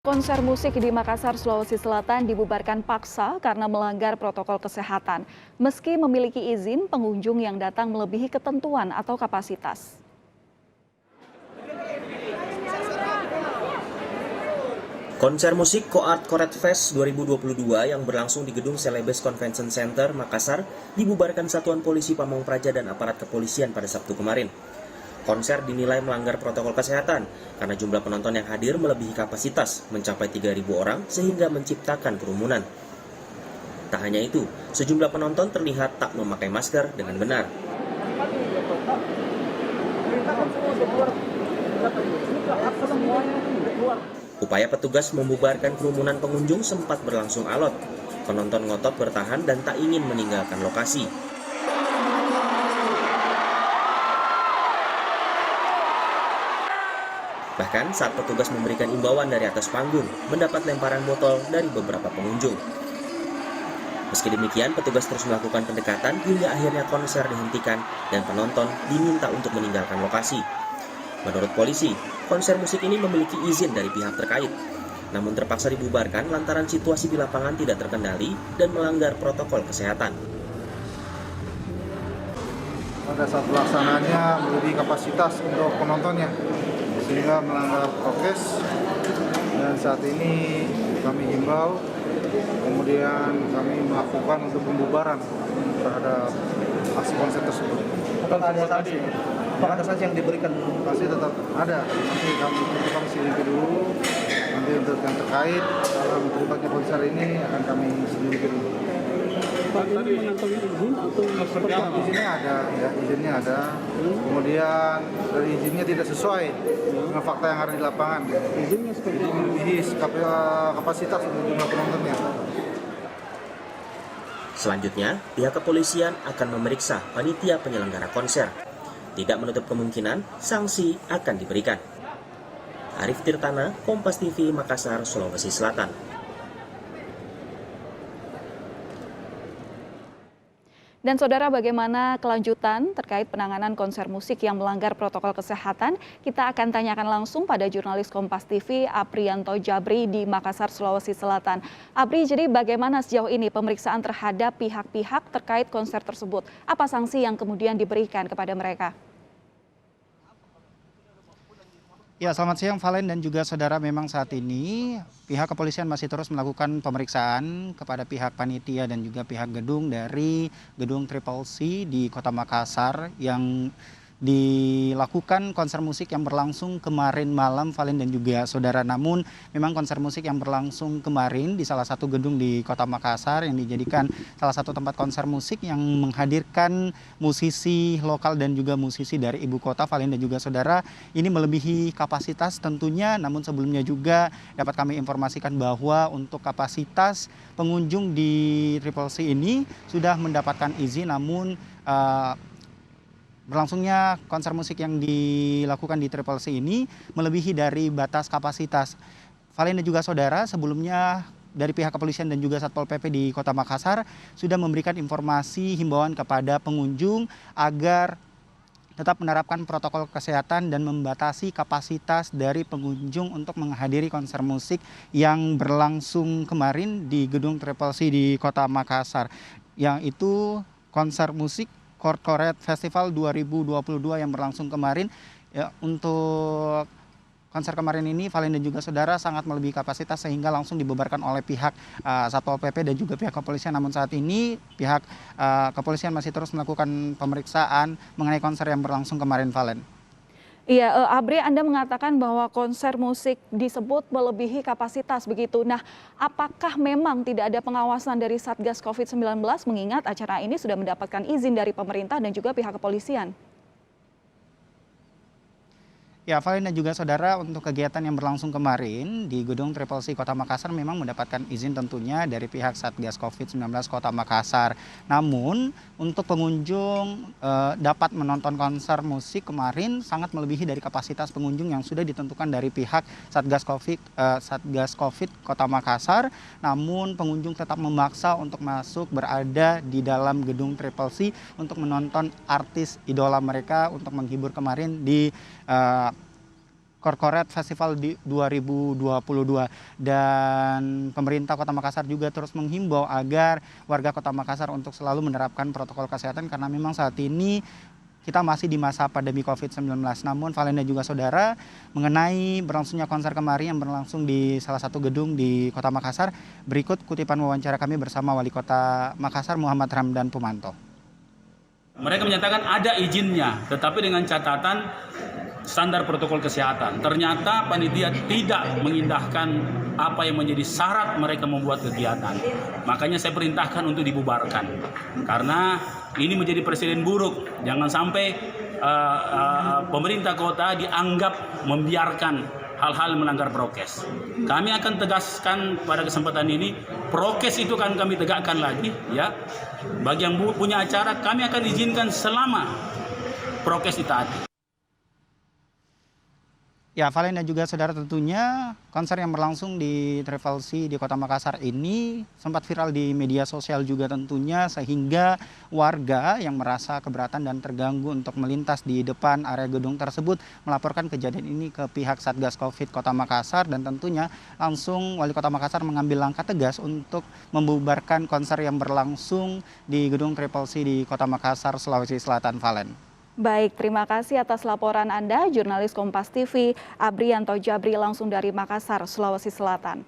Konser musik di Makassar, Sulawesi Selatan dibubarkan paksa karena melanggar protokol kesehatan. Meski memiliki izin, pengunjung yang datang melebihi ketentuan atau kapasitas. Konser musik Koart Koret Fest 2022 yang berlangsung di Gedung Celebes Convention Center, Makassar, dibubarkan Satuan Polisi Pamong Praja dan aparat kepolisian pada Sabtu kemarin. Konser dinilai melanggar protokol kesehatan karena jumlah penonton yang hadir melebihi kapasitas mencapai 3.000 orang sehingga menciptakan kerumunan. Tak hanya itu, sejumlah penonton terlihat tak memakai masker dengan benar. Upaya petugas membubarkan kerumunan pengunjung sempat berlangsung alot. Penonton ngotot bertahan dan tak ingin meninggalkan lokasi. Bahkan saat petugas memberikan imbauan dari atas panggung, mendapat lemparan botol dari beberapa pengunjung. Meski demikian, petugas terus melakukan pendekatan hingga akhirnya konser dihentikan dan penonton diminta untuk meninggalkan lokasi. Menurut polisi, konser musik ini memiliki izin dari pihak terkait, namun terpaksa dibubarkan lantaran situasi di lapangan tidak terkendali dan melanggar protokol kesehatan. Pada saat pelaksanaannya melebihi kapasitas untuk penontonnya, sehingga melanggar prokes, dan saat ini kami himbau, kemudian kami melakukan untuk pembubaran terhadap aksi konser tersebut. Apakah ada sanksi yang diberikan? Masih tetap ada, nanti kami selidiki dulu, nanti untuk yang terkait dalam terlibatnya konser ini akan kami selidiki dulu. Pak, ini mengantongi izin atau seperti apa? Izinnya ada, ya, izinnya ada. Kemudian dari izinnya tidak sesuai dengan fakta yang ada di lapangan. Izinnya seperti Jadi apa? melebihi kapasitas untuk jumlah penontonnya. Selanjutnya, pihak kepolisian akan memeriksa panitia penyelenggara konser. Tidak menutup kemungkinan sanksi akan diberikan. Arif Tirtana, Kompas TV, Makassar, Sulawesi Selatan. Dan saudara, bagaimana kelanjutan terkait penanganan konser musik yang melanggar protokol kesehatan? Kita akan tanyakan langsung pada jurnalis Kompas TV Aprianto Jabri di Makassar, Sulawesi Selatan. Apri, jadi bagaimana sejauh ini pemeriksaan terhadap pihak-pihak terkait konser tersebut? Apa sanksi yang kemudian diberikan kepada mereka? Ya, selamat siang Valen dan juga saudara. Memang saat ini pihak kepolisian masih terus melakukan pemeriksaan kepada pihak panitia dan juga pihak gedung dari Gedung Triple C di Kota Makassar yang dilakukan konser musik yang berlangsung kemarin malam, Valen dan juga saudara. Namun memang konser musik yang berlangsung kemarin di salah satu gedung di Kota Makassar yang dijadikan salah satu tempat konser musik yang menghadirkan musisi lokal dan juga musisi dari ibu kota, Valen dan juga saudara, ini melebihi kapasitas tentunya. Namun sebelumnya juga dapat kami informasikan bahwa untuk kapasitas pengunjung di Triple C ini sudah mendapatkan izin, namun berlangsungnya konser musik yang dilakukan di Triple C ini melebihi dari batas kapasitas. Valen dan juga saudara, sebelumnya dari pihak kepolisian dan juga Satpol PP di Kota Makassar sudah memberikan informasi himbauan kepada pengunjung agar tetap menerapkan protokol kesehatan dan membatasi kapasitas dari pengunjung untuk menghadiri konser musik yang berlangsung kemarin di Gedung Triple C di Kota Makassar. Yang itu konser musik Koart Koret Festival 2022 yang berlangsung kemarin. Ya, untuk konser kemarin ini, Valen dan juga saudara, sangat melebihi kapasitas sehingga langsung dibubarkan oleh pihak Satpol PP dan juga pihak kepolisian. Namun saat ini pihak kepolisian masih terus melakukan pemeriksaan mengenai konser yang berlangsung kemarin, Valen. Iya, Abri, Anda mengatakan bahwa konser musik disebut melebihi kapasitas begitu. Nah, apakah memang tidak ada pengawasan dari Satgas COVID-19 mengingat acara ini sudah mendapatkan izin dari pemerintah dan juga pihak kepolisian? Ya, Valen dan juga saudara, untuk kegiatan yang berlangsung kemarin di Gedung Triple C Kota Makassar memang mendapatkan izin tentunya dari pihak Satgas COVID-19 Kota Makassar. Namun untuk pengunjung dapat menonton konser musik kemarin sangat melebihi dari kapasitas pengunjung yang sudah ditentukan dari pihak Satgas COVID Kota Makassar. Namun pengunjung tetap memaksa untuk masuk berada di dalam Gedung Triple C untuk menonton artis idola mereka untuk menghibur kemarin di Corporate Festival di 2022, dan pemerintah Kota Makassar juga terus menghimbau agar warga Kota Makassar untuk selalu menerapkan protokol kesehatan karena memang saat ini kita masih di masa pandemi COVID-19. Namun Valen dan juga saudara, mengenai berlangsungnya konser kemarin yang berlangsung di salah satu gedung di Kota Makassar, berikut kutipan wawancara kami bersama Wali Kota Makassar Muhammad Ramdan Pumanto. Mereka menyatakan ada izinnya, tetapi dengan catatan standar protokol kesehatan. Ternyata panitia tidak mengindahkan apa yang menjadi syarat mereka membuat kegiatan. Makanya saya perintahkan untuk dibubarkan. Karena ini menjadi presiden buruk. Jangan sampai pemerintah kota dianggap membiarkan hal-hal melanggar prokes. Kami akan tegaskan pada kesempatan ini, prokes itu akan kami tegakkan lagi, ya. Bagi yang punya acara, kami akan izinkan selama prokes ditaati. Ya, Valen dan juga saudara, tentunya konser yang berlangsung di Travel Sea di Kota Makassar ini sempat viral di media sosial juga tentunya, sehingga warga yang merasa keberatan dan terganggu untuk melintas di depan area gedung tersebut melaporkan kejadian ini ke pihak Satgas Covid Kota Makassar, dan tentunya langsung Wali Kota Makassar mengambil langkah tegas untuk membubarkan konser yang berlangsung di gedung Travel Sea di Kota Makassar, Sulawesi Selatan. Valen. Baik, terima kasih atas laporan Anda, jurnalis Kompas TV Aprianto Jabri langsung dari Makassar, Sulawesi Selatan.